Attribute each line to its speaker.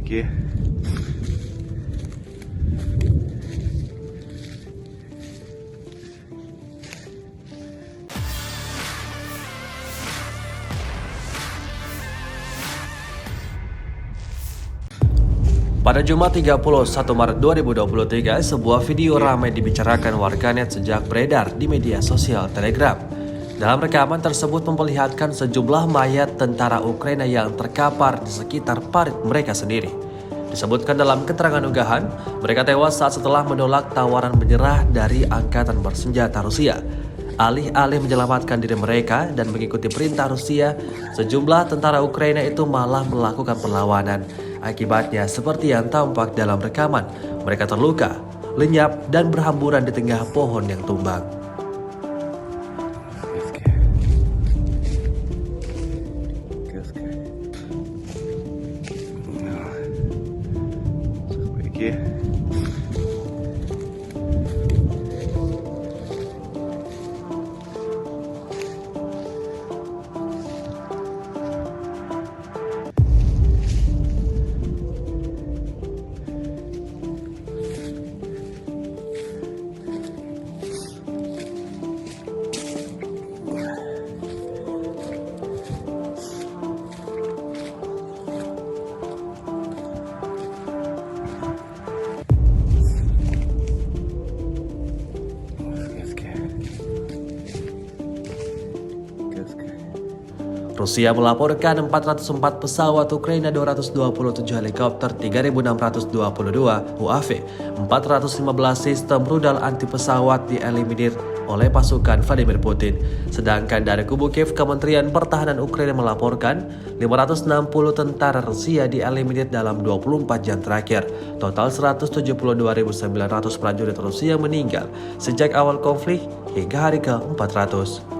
Speaker 1: Oke. Pada Jumat 31 Maret 2023, sebuah video ramai dibicarakan warganet sejak beredar di media sosial Telegram. Dalam rekaman tersebut memperlihatkan sejumlah mayat tentara Ukraina yang terkapar di sekitar parit mereka sendiri. Disebutkan dalam keterangan unggahan, mereka tewas saat setelah menolak tawaran menyerah dari angkatan bersenjata Rusia. Alih-alih menyelamatkan diri mereka dan mengikuti perintah Rusia, sejumlah tentara Ukraina itu malah melakukan perlawanan. Akibatnya, seperti yang tampak dalam rekaman, mereka terluka, lenyap, dan berhamburan di tengah pohon yang tumbang. Rusia melaporkan 404 pesawat Ukraina, 227 helikopter, 3.622 UAV, 415 sistem rudal anti pesawat dieliminir oleh pasukan Vladimir Putin. Sedangkan dari kubu Kiev, Kementerian Pertahanan Ukraina melaporkan 560 tentara Rusia dieliminir dalam 24 jam terakhir. Total 172.900 prajurit Rusia meninggal sejak awal konflik hingga hari ke-400.